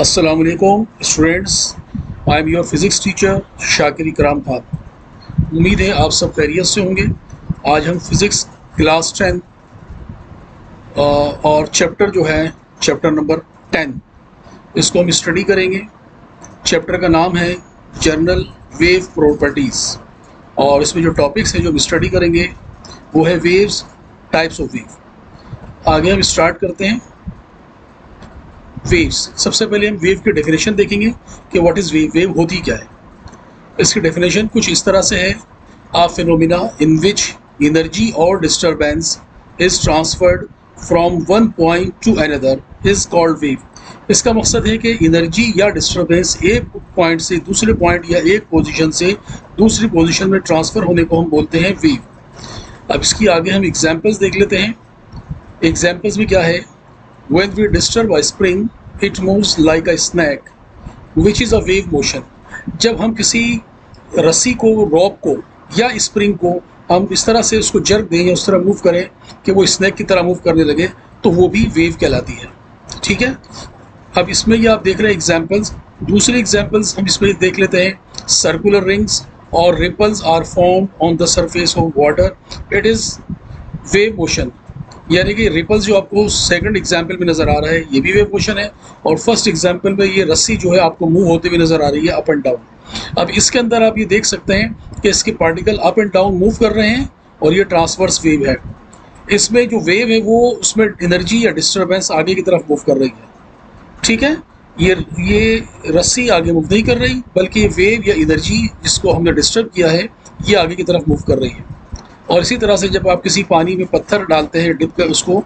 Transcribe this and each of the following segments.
अस्सलाम वालेकुम students, I am your physics teacher Shakir इकराम खान। उम्मीद है आप सब खैरियत से होंगे। आज हम फिज़िक्स क्लास 10 और चैप्टर जो है चैप्टर नंबर 10 इसको हम स्टडी करेंगे। चैप्टर का नाम है जनरल वेव प्रॉपर्टीज़ और इसमें जो टॉपिक्स हैं जो हम स्टडी करेंगे वो है वेव्स, टाइप्स ऑफ वेव। आगे हम स्टार्ट करते हैं। वेव्स, सबसे पहले हम वेव की डेफिनेशन देखेंगे कि व्हाट इज़ वेव, वेव होती क्या है। इसकी डेफिनेशन कुछ इस तरह से है, आ फिनोमिना इन विच एनर्जी और disturbance is transferred from one point two another is called wave. इसका मकसद है कि एनर्जी या डिस्टर्बेंस एक पॉइंट से दूसरे पॉइंट या एक पोजीशन से दूसरी पोजीशन में ट्रांसफ़र होने को हम बोलते हैं वेव। अब इसकी आगे हम एग्जांपल्स देख लेते हैं। एग्जांपल्स में क्या है, when we disturb a spring it moves like a snake which is a wave motion। जब हम किसी रस्सी को, रॉप को या स्प्रिंग को हम इस तरह से उसको जर्क दें या उस तरह मूव करें कि वो स्नैक की तरह मूव करने लगे तो वो भी वेव कहलाती है। ठीक है, अब इसमें ये आप देख रहे हैं एग्जाम्पल्स। दूसरे एग्जाम्पल्स हम इसमें देख लेते हैं। सर्कुलर रिंग्स और ripples are formed on the surface of water, it is wave motion. यानी कि रिपल्स जो आपको सेकंड एग्जाम्पल में नज़र आ रहा है ये भी वेव मोशन है, और फर्स्ट एग्जाम्पल में ये रस्सी जो है आपको मूव होते हुए नज़र आ रही है अप एंड डाउन। अब इसके अंदर आप ये देख सकते हैं कि इसके particle up and down move कर रहे हैं और ये ट्रांसवर्स वेव है। इसमें जो वेव है वो उसमें एनर्जी या डिस्टर्बेंस आगे की तरफ मूव कर रही है। ठीक है, ये रस्सी आगे मूव नहीं कर रही बल्कि ये वेव या एनर्जी जिसको हमने डिस्टर्ब किया है ये आगे की तरफ मूव कर रही है। और इसी तरह से जब आप किसी पानी में पत्थर डालते हैं, डिप कर उसको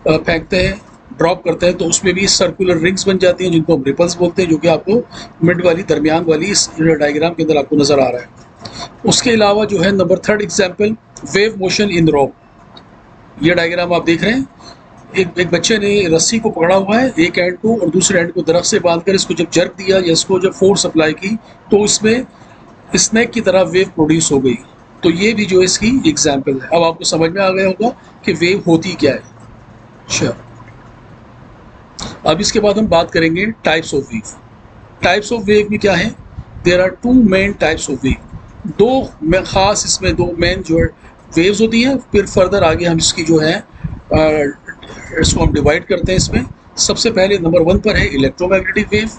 फेंकते हैं, ड्रॉप करते हैं, तो उसमें भी सर्कुलर रिंग्स बन जाती हैं जिनको हम रिपल्स बोलते हैं, जो कि आपको मिड वाली, दरमियान वाली इस डायग्राम के अंदर आपको नज़र आ रहा है। उसके अलावा जो है number third example, wave motion in rope. ये डायग्राम आप देख रहे हैं। एक बच्चे ने रस्सी को पकड़ा हुआ है, एक एंड को, और दूसरे एंड को दरख्त से बांध कर इसको जब जर्क दिया या इसको जब फोर्स अप्लाई की तो इसमें स्नैक की तरह वेव प्रोड्यूस हो गई। तो ये भी जो इसकी एग्जाम्पल है। अब आपको समझ में आ गया होगा कि वेव होती क्या है। अच्छा, अब इसके बाद हम बात करेंगे types of wave. Types of wave में क्या है, there are two main types of wave. दो खास इसमें दो मेन जो है वेव्स होती हैं। फिर फर्दर आगे हम इसकी जो है इसको हम डिवाइड करते हैं इसमें। सबसे पहले नंबर 1 पर है इलेक्ट्रोमैग्नेटिक वेव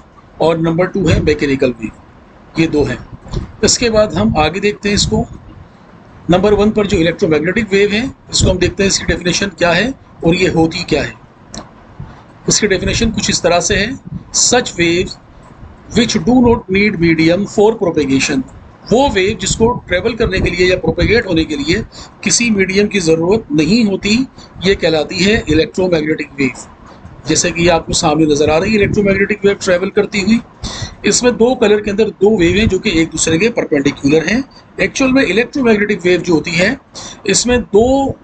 और नंबर 2 है मैकेनिकल वेव। ये दो हैं। इसके बाद हम आगे देखते हैं इसको। नंबर 1 पर जो इलेक्ट्रोमैग्नेटिक वेव है इसको हम देखते हैं इसकी डेफिनेशन क्या है और ये होती क्या है। इसकी डेफिनेशन कुछ इस तरह से है, such waves which do not need medium for propagation. वो वेव जिसको ट्रेवल करने के लिए या प्रोपेगेट होने के लिए किसी मीडियम की ज़रूरत नहीं होती, ये कहलाती है इलेक्ट्रोमैग्नेटिक वेव। जैसे कि ये आपको सामने नज़र आ रही है इलेक्ट्रोमैग्नेटिक वेव ट्रेवल करती हुई। इसमें दो कलर के अंदर दो वेव हैं जो कि एक दूसरे के परपेंडिकुलर हैं। एक्चुअल में इलेक्ट्रोमैग्नेटिक वेव जो होती है इसमें दो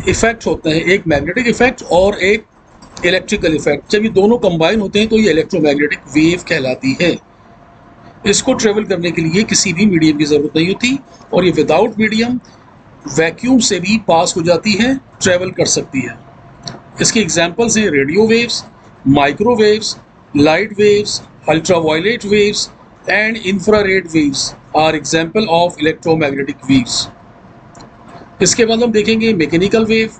इफेक्ट होते हैं, एक मैग्नेटिक इफेक्ट और एक इलेक्ट्रिकल इफेक्ट। जब ये दोनों कंबाइन होते हैं तो ये इलेक्ट्रोमैग्नेटिक वेव कहलाती है। इसको ट्रेवल करने के लिए किसी भी मीडियम की ज़रूरत नहीं होती और ये विदाउट मीडियम वैक्यूम से भी पास हो जाती है, ट्रेवल कर सकती है। इसके एग्जाम्पल्स हैं radio waves, microwaves, light waves, ultraviolet waves and infrared waves are example of electromagnetic waves. इसके बाद हम देखेंगे मैकेनिकल वेव।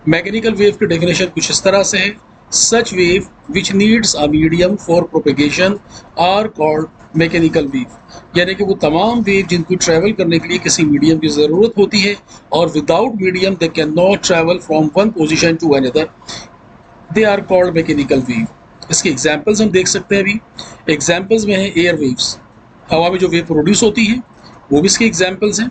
मैकेनिकल वेव की डेफिनेशन कुछ इस तरह से है, such wave which needs a medium for propagation are called mechanical wave. यानी कि वो तमाम वेव जिनको ट्रैवल करने के लिए किसी मीडियम की ज़रूरत होती है और without medium they can not travel from one position to another, they are called mechanical wave. इसके एग्जाम्पल्स हम देख सकते हैं। अभी एग्जाम्पल्स में है एयर वेव्स, हवा में जो वेव प्रोड्यूस होती है वो भी इसके एग्जाम्पल्स हैं।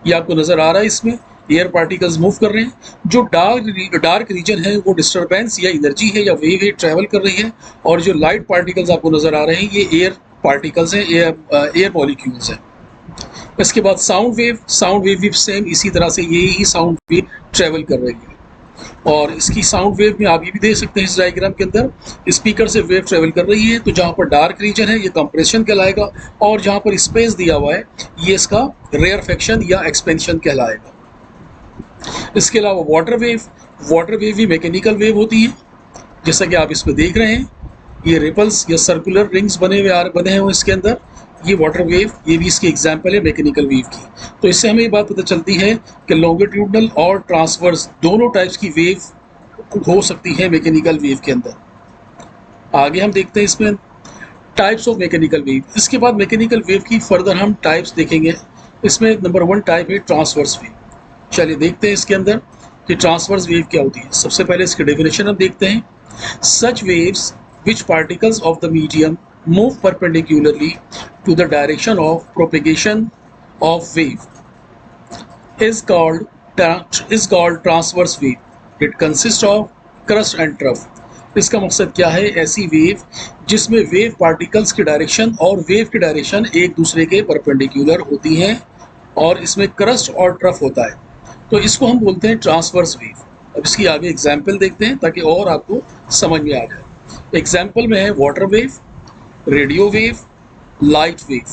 ये आपको नज़र आ रहा है, इसमें एयर पार्टिकल्स मूव कर रहे हैं। जो डार्क रीजन है वो डिस्टर्बेंस या एनर्जी है या वेव है, ट्रैवल कर रही है, और जो लाइट पार्टिकल्स आपको नज़र आ रहे हैं ये एयर पार्टिकल्स हैं, एयर मॉलिक्यूल्स हैं। इसके बाद साउंड वेव। साउंड वेव भी सेम इसी तरह से यही साउंड वेव ट्रैवल कर रही है। और इसकी साउंड वेव में आप ये भी देख सकते हैं इस डायग्राम के अंदर, स्पीकर से वेव ट्रेवल कर रही है। तो जहाँ पर डार्क रीजन है ये कंप्रेशन कहलाएगा और जहाँ पर स्पेस दिया हुआ है ये इसका रेयरफेक्शन या एक्सपेंशन कहलाएगा। इसके अलावा वाटर वेव भी मैकेनिकल वेव होती है, जैसा कि आप इसमें देख रहे हैं। ये रिपल्स या सर्कुलर रिंग्स बने हैं इसके अंदर। ये वाटर वेव, ये भी इसकी एग्जांपल है मैकेनिकल वेव की। तो इससे हमें ये बात पता चलती है कि लॉन्गिट्यूडनल और ट्रांसवर्स दोनों टाइप्स की वेव हो सकती है मैकेनिकल वेव के अंदर। आगे हम देखते हैं इसमें टाइप्स ऑफ मैकेनिकल वेव। इसके बाद मैकेनिकल वेव की फर्दर हम टाइप्स देखेंगे। इसमें नंबर 1 टाइप है ट्रांसवर्स वेव। चलिए देखते हैं इसके अंदर कि ट्रांसवर्स वेव क्या होती है। सबसे पहले इसकी डेफिनेशन हम देखते हैं। Such waves which particles of the medium move perpendicularly to the direction of propagation of wave is called transverse wave. It consist of crest and trough. इसका मकसद क्या है? ऐसी वेव जिसमें वेव पार्टिकल्स की डायरेक्शन और वेव की direction एक दूसरे के परपेंडिकुलर होती हैं और इसमें क्रस्ट और ट्रफ होता है, तो इसको हम बोलते हैं ट्रांसवर्स वेव। अब इसकी आगे एग्जाम्पल देखते हैं ताकि और आपको समझ में आ जाए। एग्जाम्पल में है water wave, radio wave, light wave,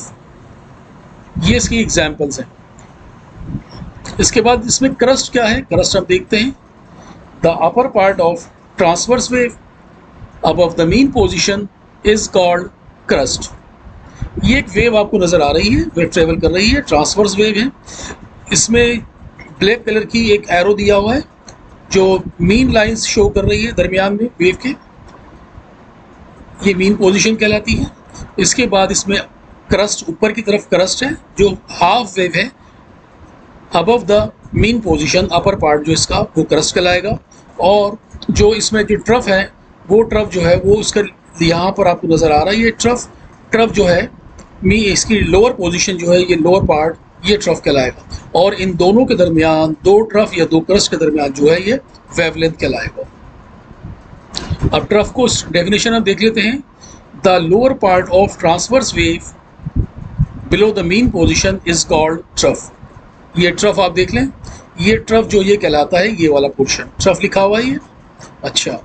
ये इसकी एग्जाम्पल्स हैं। इसके बाद इसमें क्रस्ट क्या है? क्रस्ट हम देखते हैं। The upper part of transverse wave above the mean position is called crust। ये एक वेव आपको नज़र आ रही है, वेव ट्रेवल कर रही है, ट्रांसवर्स वेव है। इसमें ब्लैक कलर की एक एरो दिया हुआ है जो मीन लाइंस शो कर रही है दरमियान में वेव के, ये मीन पोजीशन कहलाती है। इसके बाद इसमें क्रस्ट, ऊपर की तरफ क्रस्ट है जो हाफ वेव है। Above the mean position upper part जो इसका वो क्रस्ट कहलाएगा। और जो इसमें जो ट्रफ है वो ट्रफ जो है वो इसका यहाँ पर आपको नज़र आ रहा है, ये ट्रफ जो है इसकी लोअर पोजीशन जो है, ये लोअर पार्ट, ये ट्रफ कहलाएगा। और इन दोनों के दरमियान, दो ट्रफ या दो क्रस्ट के दरमियान जो है ये वेवलेंथ कहलाएगा। अब ट्रफ को डेफिनेशन हम देख लेते हैं। The lower part of transverse wave below the mean position is called trough. ये ट्रफ आप देख लें, ये ट्रफ जो ये कहलाता है, ये वाला पोर्शन ट्रफ लिखा हुआ है ये। अच्छा,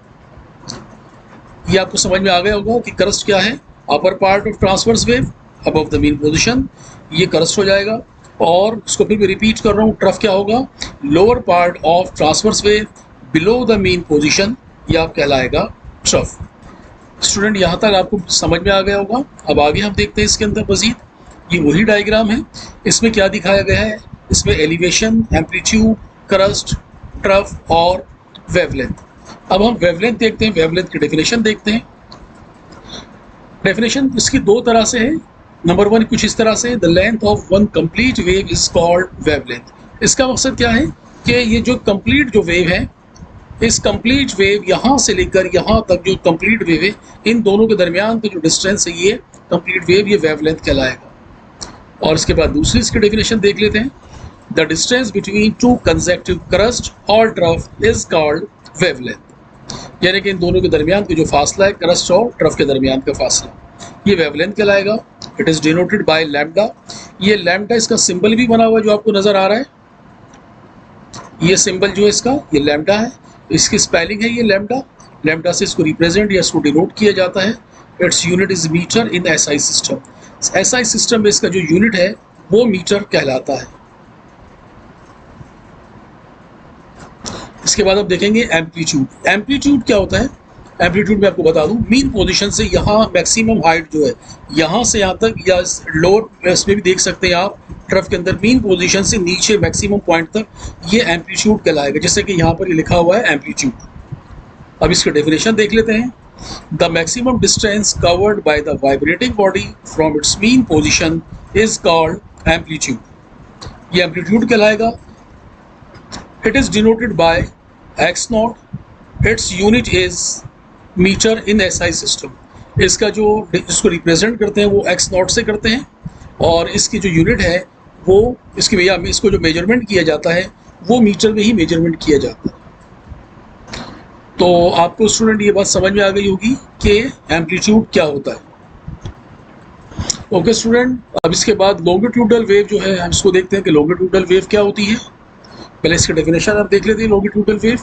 ये आपको समझ में आ गया होगा कि क्रस्ट क्या है। Upper part of transverse wave above the mean position, ये क्रस्ट हो जाएगा। और इसको फिर भी रिपीट कर रहा हूँ, ट्रफ क्या होगा? Lower part of transverse wave below the mean position, ये आप कहलाएगा ट्रफ। स्टूडेंट, यहाँ तक आपको समझ में आ गया होगा। अब आगे हम देखते हैं इसके अंदर मजीद। ये वही डायग्राम है। इसमें क्या दिखाया गया है? इसमें एलिवेशन, एम्पलीट्यूड, क्रस्ट, ट्रफ और वेवलेंथ। अब हम वेवलेंथ देखते हैं, वेवलेंथ की डेफिनेशन देखते हैं। डेफिनेशन इसकी दो तरह से है। नंबर 1 कुछ इस तरह से, the length of one complete wave is called wavelength. इसका मकसद क्या है कि ये जो कंप्लीट जो वेव है, इस कंप्लीट वेव यहाँ से लेकर यहाँ तक जो कंप्लीट वेव है, इन दोनों के दरमियान का जो डिस्टेंस है, ये कंप्लीट वेव, ये वेवलेंथ कहलाएगा। और इसके बाद दूसरी इसकी डेफिनेशन देख लेते हैं। The distance between two consecutive crust और ट्रफ इज कॉल्ड वेवलेंथ। यानी कि इन दोनों के दरमियान का जो फासला है, क्रस्ट और ट्रफ के दरमियान का फासला, ये वेवलेंथ कहलाएगा। It is denoted by lambda. ये लैम्डा इसका सिंबल भी बना हुआ है जो आपको नज़र आ रहा है। ये सिंबल जो है इसका, ये लैम्डा है। इसकी स्पेलिंग है ये लैम्डा। लैम्डा से इसको रिप्रेजेंट या इसको डिनोट किया जाता है। Its unit is metre in SI system. SI system में इसका जो यूनिट है वो मीटर कहलाता है। इसके बाद आप देखेंगे एम्पलीट्यूड। एम्पलीट्यूड क्या होता है? एम्पलीट्यूड में आपको बता दूं, मीन पोजीशन से यहाँ मैक्सिमम हाइट जो है, यहाँ से यहाँ तक, या लोअर इसमें भी देख सकते हैं आप, ट्रफ के अंदर मीन पोजीशन से नीचे मैक्सिमम पॉइंट तक, ये एम्पलीट्यूड कहलाएगा। जैसे कि यहाँ पर ये लिखा हुआ है एम्पलीट्यूड। अब इसका डेफिनेशन देख लेते हैं। The maximum distance covered by the vibrating body from its mean position is called amplitude. ये एम्पलीट्यूड कहलाएगा। It is denoted by x naught. Its unit is meter in SI system. इसका जो इसको रिप्रेजेंट करते हैं वो x नॉट से करते हैं, और इसकी जो यूनिट है वो इसकी भैया इसको जो मेजरमेंट किया जाता है वो मीटर में ही मेजरमेंट किया जाता है। तो आपको स्टूडेंट ये बात समझ में आ गई होगी कि एम्पलीट्यूड क्या होता है। ओके स्टूडेंट, अब इसके बाद लॉन्गिट्यूडल वेव जो है, हम इसको देखते हैं कि लॉन्गिट्यूडल वेव क्या होती है। पहले इसकी डेफिनेशन आप देख लेते हैं। Longitudinal wave,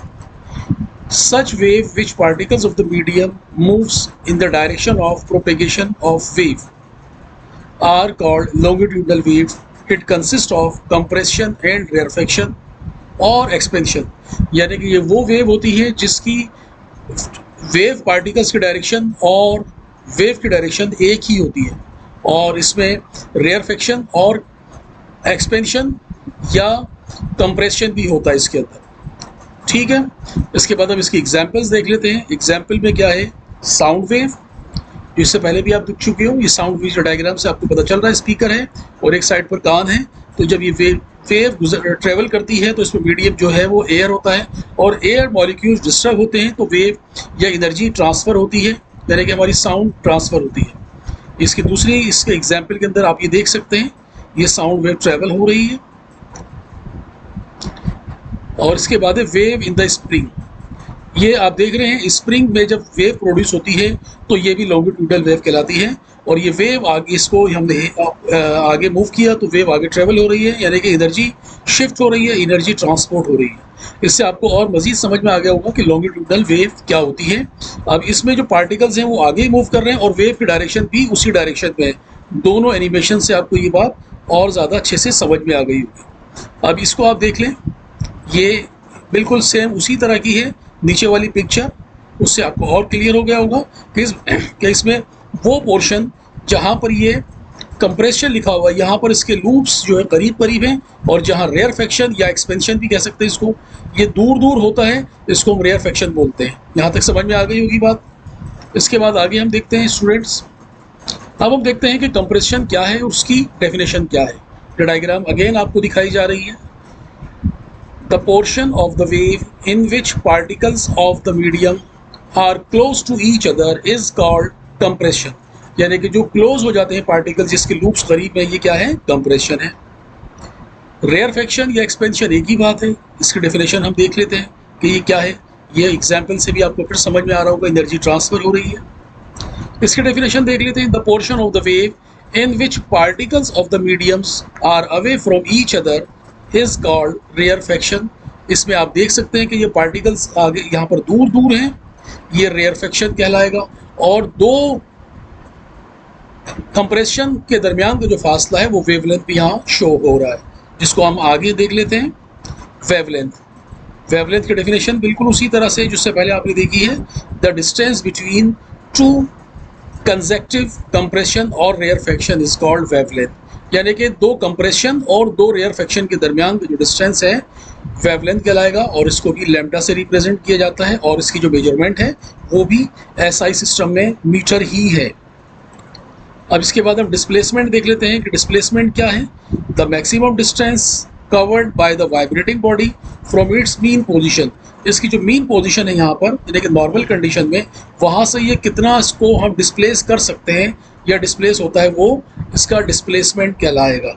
such wave which particles of the medium moves in the direction of propagation of wave are called longitudinal wave. It consist of compression and rarefaction और एक्सपेंशन। यानी कि ये वो वेव होती है जिसकी वेव पार्टिकल्स की direction और वेव की डायरेक्शन एक ही होती है, और इसमें रेयरफेक्शन और एक्सपेंशन या कंप्रेशन भी होता है इसके अंदर। ठीक है, इसके बाद हम इसकी एग्जांपल्स देख लेते हैं। एग्जांपल में क्या है, साउंड वेव, जिससे पहले भी आप देख चुके हो। ये साउंड वेव डायग्राम से आपको पता चल रहा है, स्पीकर है और एक साइड पर कान है। तो जब ये वेव ट्रेवल करती है तो इसमें मीडियम जो है वो एयर होता है, और एयर मॉलिक्यूल्स डिस्टर्ब होते हैं तो वेव या एनर्जी ट्रांसफ़र होती है, यानी कि हमारी साउंड ट्रांसफ़र होती है। इसके एग्जाम्पल के अंदर आप ये देख सकते हैं, ये साउंड वेव ट्रेवल हो रही है। और इसके बाद है वेव इन द स्प्रिंग। ये आप देख रहे हैं, स्प्रिंग में जब वेव प्रोड्यूस होती है तो ये भी लॉन्गिट्यूडल वेव कहलाती है, और ये वेव आगे, इसको हमने आगे मूव किया तो वेव आगे ट्रेवल हो रही है, यानी कि एनर्जी शिफ्ट हो रही है, एनर्जी ट्रांसपोर्ट हो रही है। इससे आपको और मज़ीद समझ में आ गया होगा कि लॉन्गिट्यूडल वेव क्या होती है। अब इसमें जो पार्टिकल्स हैं वो आगे मूव कर रहे हैं और वेव की डायरेक्शन भी उसी डायरेक्शन में है। दोनों एनिमेशन से आपको ये बात और ज़्यादा अच्छे से समझ में आ गई होगी। अब इसको आप देख लें, ये बिल्कुल सेम उसी तरह की है नीचे वाली पिक्चर, उससे आपको और क्लियर हो गया होगा कि इसमें वो पोर्शन जहाँ पर ये कंप्रेशन लिखा हुआ है, यहाँ पर इसके लूप्स जो है करीब करीब हैं, और जहाँ रेयरफेक्शन या एक्सपेंशन भी कह सकते हैं इसको, ये दूर दूर होता है, इसको हम रेयरफेक्शन बोलते हैं। यहाँ तक समझ में आ गई होगी बात। इसके बाद आगे हम देखते हैं स्टूडेंट्स, अब हम देखते हैं कि कंप्रेशन क्या है और उसकी डेफिनेशन क्या है। ये डायग्राम अगेन आपको दिखाई जा रही है। The portion of the wave in which particles of the medium are close to each other is called compression। यानी कि जो क्लोज हो जाते हैं पार्टिकल्स, जिसके लूप्स करीब में, ये क्या है, कंप्रेशन है। रेयरफेक्शन या एक्सपेंशन एक ही बात है। इसकी डेफिनेशन हम देख लेते हैं कि ये क्या है। ये एग्जाम्पल से भी आपको फिर समझ में आ रहा होगा, एनर्जी ट्रांसफर हो रही है। इसकी डेफिनेशन देख लेते हैं। The portion of the wave in which particles of the mediums are away from each other is called rarefaction. इसमें आप देख सकते हैं कि ये पार्टिकल्स आगे यहाँ पर दूर दूर हैं, ये रेयरफेक्शन कहलाएगा। और दो कंप्रेशन के दरमियान का जो फासला है वो वेवलेंथ भी यहाँ शो हो रहा है, जिसको हम आगे देख लेते हैं। वेवलेंथ की डेफिनेशन बिल्कुल उसी तरह से जिससे पहले आपने देखी है, the distance between two consecutive compression और रेयरफेक्शन इज कॉल्ड वेवलेंथ। यानी कि दो कंप्रेशन और दो रेयरफेक्शन के दरमियान का जो डिस्टेंस है वेवलेंथ कहलाएगा, और इसको भी लैम्डा से रिप्रेजेंट किया जाता है, और इसकी जो मेजरमेंट है वो भी एसआई सिस्टम में मीटर ही है। अब इसके बाद हम डिस्प्लेसमेंट देख लेते हैं कि डिस्प्लेसमेंट क्या है। The maximum distance covered by the vibrating body from its mean position. इसकी जो मीन पोजीशन है यहाँ पर, यानी कि नॉर्मल कंडीशन में, वहाँ से ये कितना इसको हम डिस्प्लेस कर सकते हैं या डिस्प्लेस होता है, वो इसका डिस्प्लेसमेंट कहलाएगा।